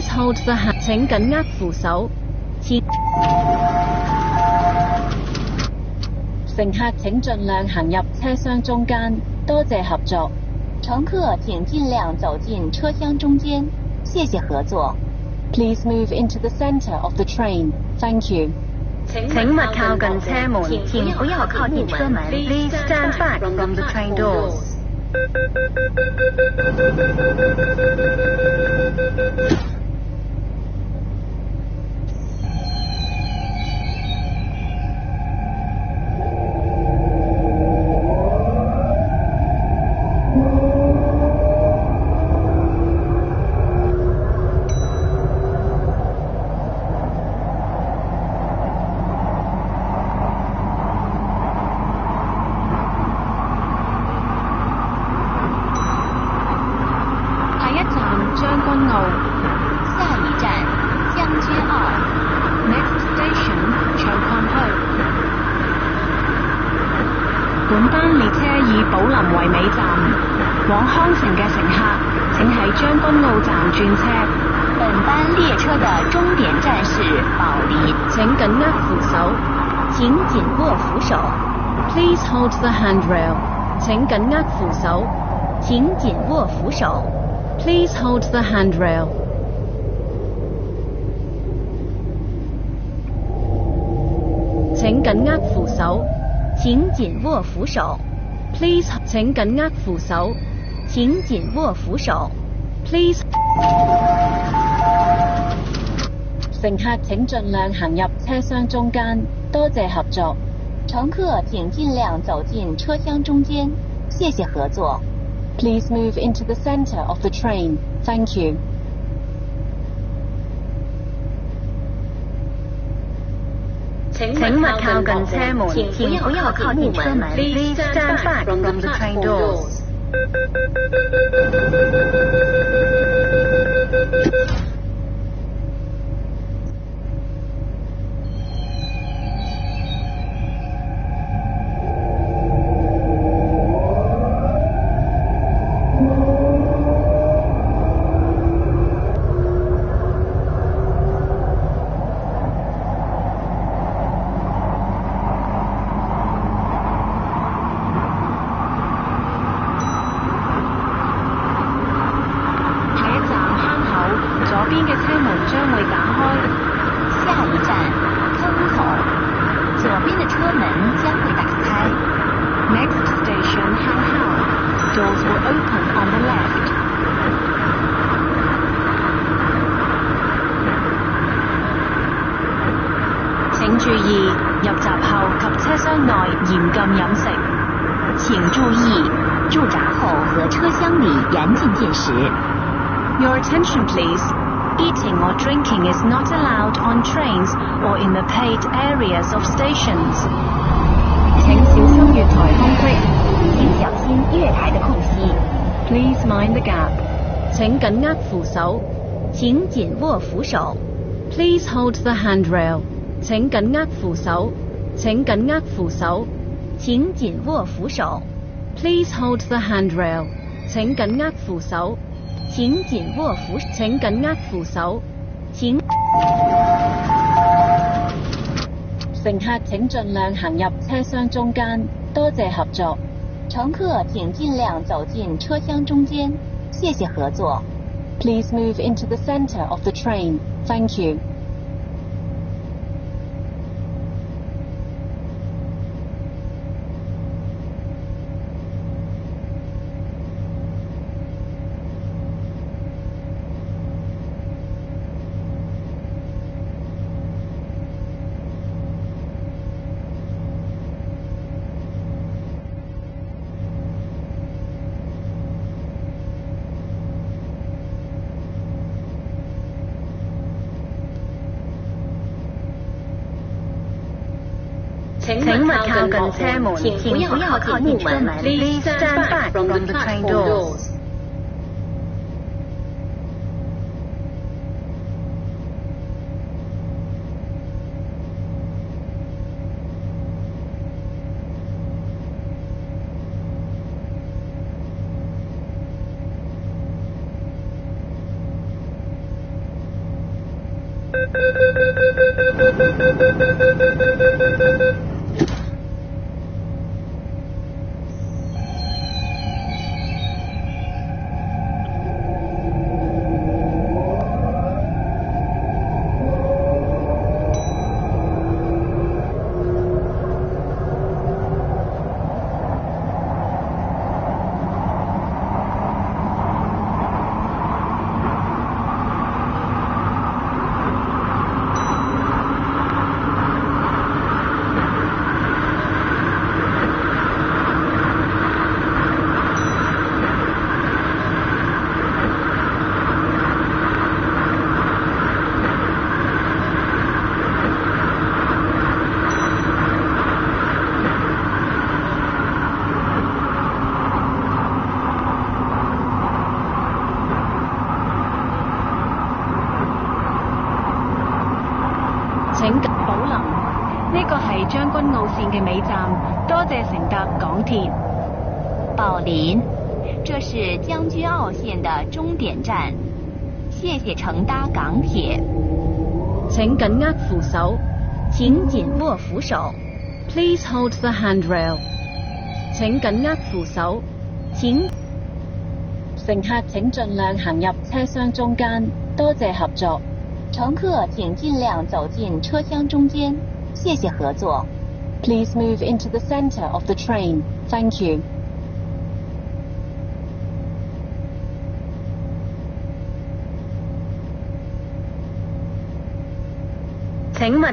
Please hold the hand. 請緊握扶手。前乘客請盡量行入車廂中間，多謝合作。乘客請盡量走進車廂中間，謝謝合作。Please move into the center of the train. Thank you. 請勿靠近車門，請不要靠近車門。Please stand back from the train doors. 本班列車以寶林為尾站，往康城嘅乘客請喺將軍澳站轉車。本班列車的終點站是保利，請緊握扶手。請緊握扶手。Please hold the handrail. 請緊握扶手。請緊握扶手。Please hold the handrail. 請緊握扶手。請緊握扶手。Please 請緊握扶手。請緊握扶手。Please 乘客請盡量行入車廂中間，多謝合作。乘客請盡量走進車廂中間，謝謝合作。Please move into the center of the train. Thank you. 請勿靠近車門，請不要靠近車門。Please stand back from the train doors. 請注意，入閘後及車廂內嚴禁飲食。請注意，入閘後和車廂裡嚴禁進食。Your attention, please. Eating or drinking is not allowed on trains or in the paid areas of stations. 請小心月台空隙。請小心月台的空隙。Please mind the gap. 請緊握扶手。請緊握扶手。Please hold the handrail. 請緊握扶手。請緊握扶手。請緊握扶手。Please hold the handrail. 請緊握扶手。請緊握扶手。請緊握扶手。請乘客請盡量行入車廂中間，多謝合作。乘客請盡量走進車廂中間，謝謝合作。Please move into the center of the train. Thank you. 請勿靠近車門，請不要靠近車門。Please stand back from the train doors. 請請寶林，呢個係將軍澳線嘅尾站，多謝乘搭港鐵。宝林，这是将军澳线的终点站，谢谢乘搭港铁。請緊握扶手，請緊握扶手。Please hold the handrail。請緊握扶手，請乘客請盡量行入車廂中間，多謝合作。乘客請盡量走進車廂中間，謝謝合作。Please move into the center of the train. Thank you. 請勿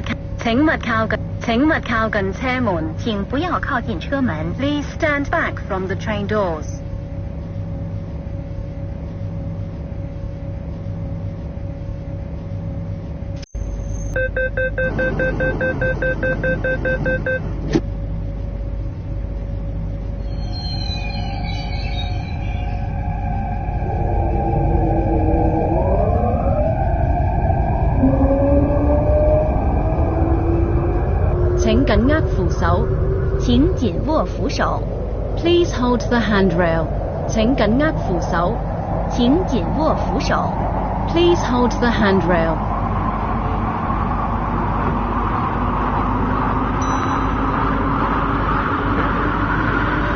靠近車門。請不要靠近車門。Please stand back from the train doors. 請緊握扶手。請緊握扶手。Please hold the handrail. 請緊握扶手。請緊握扶手。Please hold the handrail.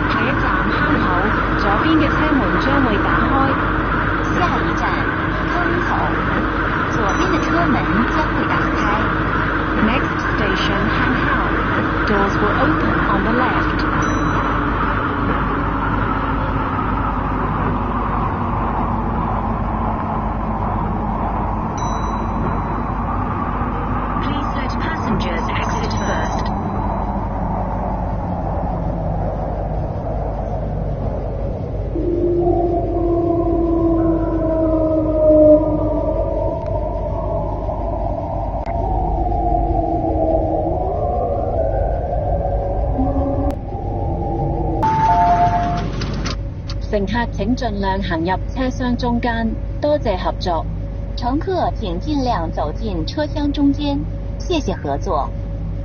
下一站坑口，左邊嘅車門將會打開。下一站坑口，左邊的車門將會打開。Next station, Hang Hao. Doors will open on the left. Please let passengers exit first. 乘客請盡量行入車廂中間，多謝合作。乘客請盡量走進車廂中間，謝謝合作。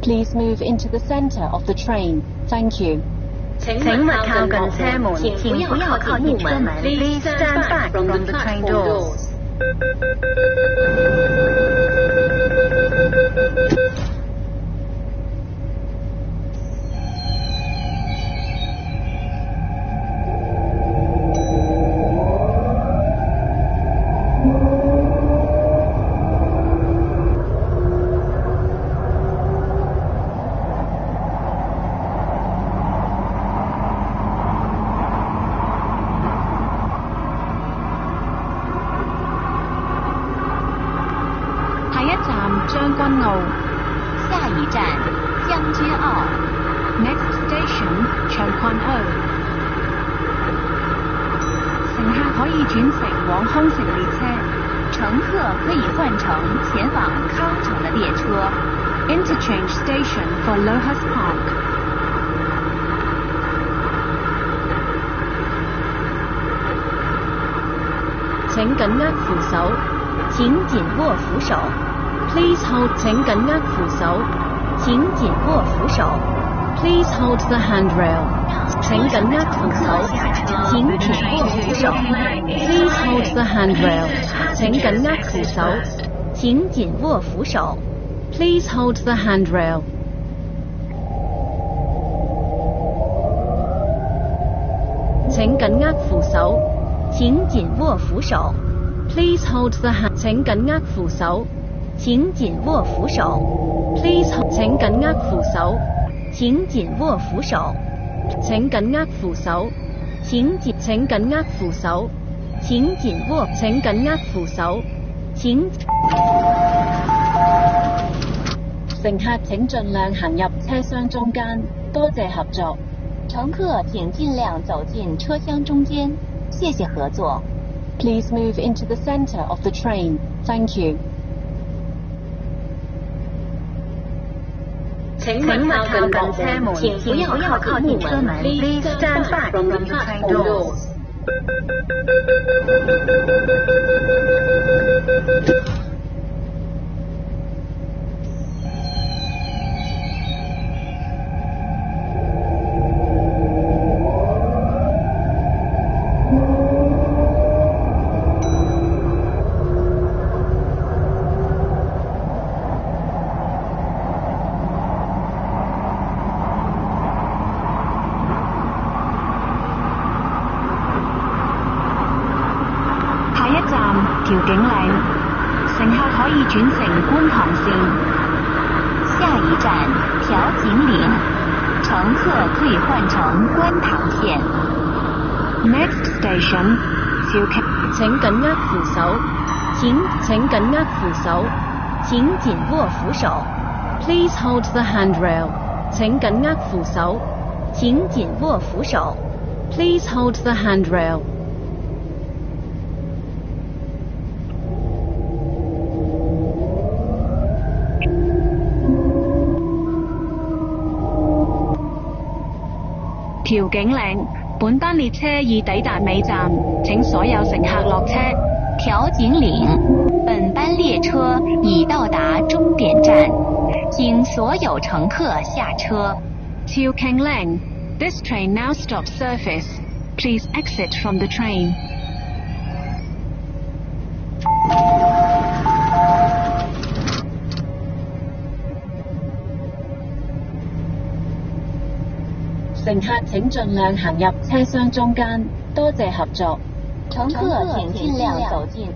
Please move into the center of the train. Thank you. 請勿靠近車門。請不要靠近車門。Please stand back from the train doors. 將軍澳。下一站將軍澳。Next station 長坤澳。乘客可以轉乘往康城列車。乘客可以換乘前往康城的列車。Interchange station for Lohas Park. 請緊握扶手。請緊握扶手。Please hold. 請緊握扶手。請緊握扶手。Please hold the handrail. 請緊握扶手。請緊握扶手。Please hold the handrail. 請緊握扶手。请紧握扶手。Please hold the handrail. 請緊握扶手。请紧握扶手。Please hold the hand. 請緊握扶手。请紧握扶手。Please hold. 請緊握扶手。请紧握扶手。請緊握扶手。請緊握扶手。请紧握。請緊握扶手。请。乘客請盡量行入車廂中間，多謝合作。乘客请尽量走进车厢中间，谢谢合作。Please move into the center of the train. Thank you. 請勿靠近車門，請不要靠近車門。Please stand back from the train doors. 調景嶺，乘客可以轉乘觀塘線。下一站調景嶺，乘客可以換乘觀塘線。Next station， 請緊握扶手。請緊握扶手。請緊握扶手。Please hold the handrail。請緊握扶手。請緊握扶手。Please hold the handrail。調景嶺，本班列車已抵達尾站，請所有乘客落車。調景嶺，本班列車已到達終點站，請所有乘客下車。調景嶺 ，This train now stops surface. Please exit from the train. 乘客請盡量行入車廂中間，多謝合作。乘客請盡量走進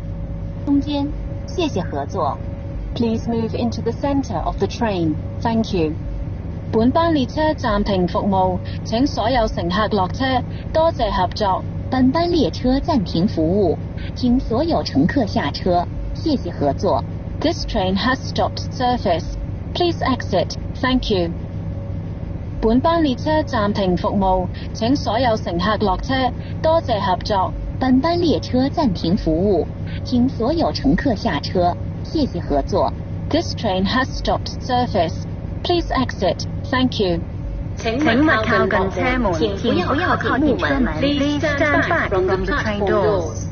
中間，謝謝合作。Please move into the center of the train. Thank you. 本班列車暫停服務，請所有乘客落車，多謝合作。本班列車暫停服務，請所有乘客下車，謝謝合作。This train has stopped service. Please exit. Thank you. 本班列車暫停服務，請所有乘客落車，多謝合作。本班列車暫停服務，請所有乘客下車，謝謝合作。This train has stopped service. Please exit. Thank you. 請勿靠近車門，請不要靠近車門。Please stand back from the train doors.